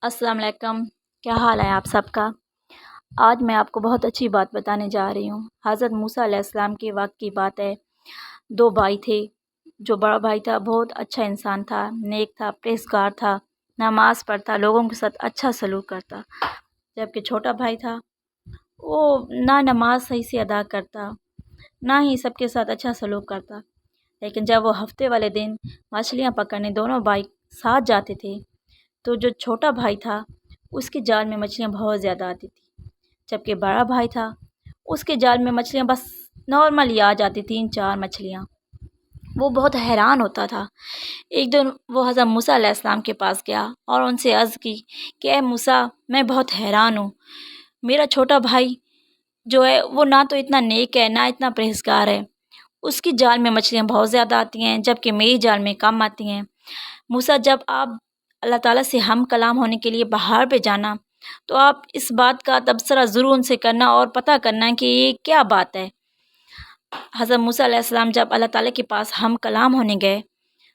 السلام علیکم، کیا حال ہے آپ سب کا؟ آج میں آپ کو بہت اچھی بات بتانے جا رہی ہوں۔ حضرت موسیٰ علیہ السلام کے وقت کی بات ہے۔ دو بھائی تھے۔ جو بڑا بھائی تھا بہت اچھا انسان تھا، نیک تھا، پرہیزگار تھا، نماز پڑھتا، لوگوں کے ساتھ اچھا سلوک کرتا۔ جبکہ چھوٹا بھائی تھا، وہ نہ نماز صحیح سے ادا کرتا، نہ ہی سب کے ساتھ اچھا سلوک کرتا۔ لیکن جب وہ ہفتے والے دن مچھلیاں پکڑنے دونوں بھائی ساتھ جاتے تھے تو جو چھوٹا بھائی تھا اس کے جال میں مچھلیاں بہت زیادہ آتی تھی، جبکہ بڑا بھائی تھا اس کے جال میں مچھلیاں بس نارملی آ جاتی، 3-4 مچھلیاں۔ وہ بہت حیران ہوتا تھا۔ ایک دن وہ حضرت موسیٰ علیہ السلام کے پاس گیا اور ان سے عرض کی کہ اے موسیٰ، میں بہت حیران ہوں، میرا چھوٹا بھائی جو ہے وہ نہ تو اتنا نیک ہے نہ اتنا پرہیزگار ہے، اس کی جال میں مچھلیاں بہت زیادہ آتی ہیں جبکہ میری جال میں کم آتی ہیں۔ موسیٰ، جب آپ اللہ تعالیٰ سے ہم کلام ہونے کے لیے پہاڑ پہ جانا تو آپ اس بات کا تبصرہ ضرور ان سے کرنا اور پتہ کرنا کہ یہ کیا بات ہے۔ حضرت موسیٰ علیہ السلام جب اللہ تعالیٰ کے پاس ہم کلام ہونے گئے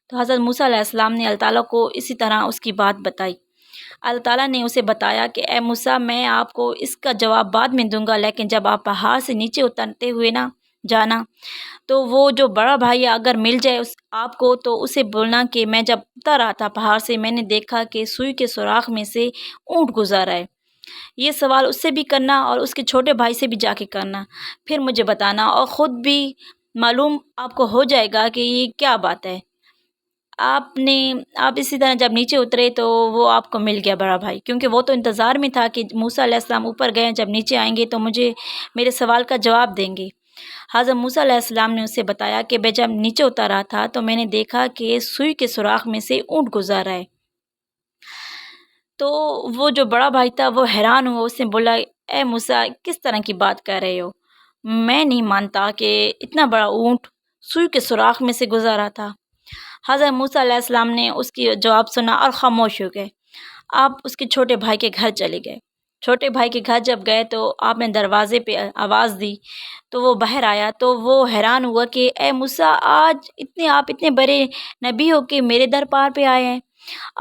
تو حضرت موسیٰ علیہ السلام نے اللہ تعالیٰ کو اسی طرح اس کی بات بتائی۔ اللہ تعالیٰ نے اسے بتایا کہ اے موسیٰ، میں آپ کو اس کا جواب بعد میں دوں گا، لیکن جب آپ پہاڑ سے نیچے اترتے ہوئے نہ جانا تو وہ جو بڑا بھائی اگر مل جائے آپ کو تو اسے بولنا کہ میں جب اتر رہا تھا پہاڑ سے میں نے دیکھا کہ سوئی کے سوراخ میں سے اونٹ گزر رہا ہے۔ یہ سوال اس سے بھی کرنا اور اس کے چھوٹے بھائی سے بھی جا کے کرنا، پھر مجھے بتانا اور خود بھی معلوم آپ کو ہو جائے گا کہ یہ کیا بات ہے۔ آپ اسی طرح جب نیچے اترے تو وہ آپ کو مل گیا بڑا بھائی، کیونکہ وہ تو انتظار میں تھا کہ موسیٰ علیہ السلام اوپر گئے، جب نیچے آئیں گے تو مجھے میرے سوال کا جواب دیں گے۔ حضرت موسیٰ علیہ السلام نے اسے بتایا کہ میں جب نیچے اتر رہا تھا تو میں نے دیکھا کہ سوئی کے سوراخ میں سے اونٹ گزر رہا ہے۔ تو وہ جو بڑا بھائی تھا وہ حیران ہوا، اس نے بولا اے موسیٰ، کس طرح کی بات کر رہے ہو؟ میں نہیں مانتا کہ اتنا بڑا اونٹ سوئی کے سوراخ میں سے گزر رہا تھا۔ حضرت موسیٰ علیہ السلام نے اس کی جواب سنا اور خاموش ہو گئے۔ آپ اس کے چھوٹے بھائی کے گھر چلے گئے۔ چھوٹے بھائی کے گھر جب گئے تو آپ نے دروازے پہ آواز دی تو وہ باہر آیا تو وہ حیران ہوا کہ اے موسیٰ، آج آپ اتنے بڑے نبی ہو کہ میرے دربار پہ آئے ہیں،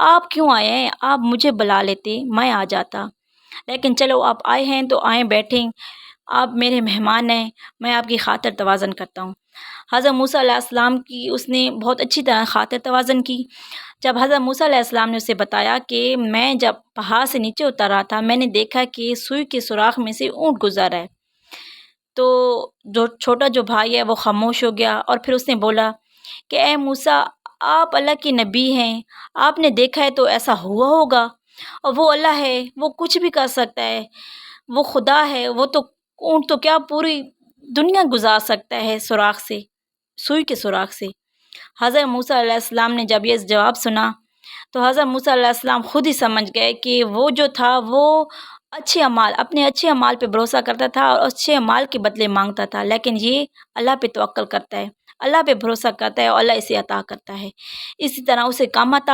آپ کیوں آئے ہیں؟ آپ مجھے بلا لیتے، میں آ جاتا، لیکن چلو آپ آئے ہیں تو آئیں، بیٹھیں، آپ میرے مہمان ہیں، میں آپ کی خاطر توازن کرتا ہوں۔ حضرت موسیٰ علیہ السلام کی اس نے بہت اچھی طرح خاطر توازن کی۔ جب حضرت موسیٰ علیہ السلام نے اسے بتایا کہ میں جب پہاڑ سے نیچے اتر رہا تھا میں نے دیکھا کہ سوئی کے سوراخ میں سے اونٹ گزر رہا ہے، تو جو چھوٹا جو بھائی ہے وہ خاموش ہو گیا اور پھر اس نے بولا کہ اے موسیٰ، آپ اللہ کے نبی ہیں، آپ نے دیکھا ہے تو ایسا ہوا ہوگا، اور وہ اللہ ہے، وہ کچھ بھی کر سکتا ہے، وہ خدا ہے، وہ تو اونٹ تو کیا پوری دنیا گزار سکتا ہے سوراخ سے، سوئی کے سوراخ سے۔ حضرت موسیٰ علیہ السلام نے جب یہ جواب سنا تو حضرت موسیٰ علیہ السلام خود ہی سمجھ گئے کہ وہ جو تھا وہ اپنے اچھے اعمال پہ بھروسہ کرتا تھا اور اچھے اعمال کے بدلے مانگتا تھا، لیکن یہ اللہ پہ توکل کرتا ہے، اللہ پہ بھروسہ کرتا ہے اور اللہ اسے عطا کرتا ہے، اسی طرح اسے کام آتا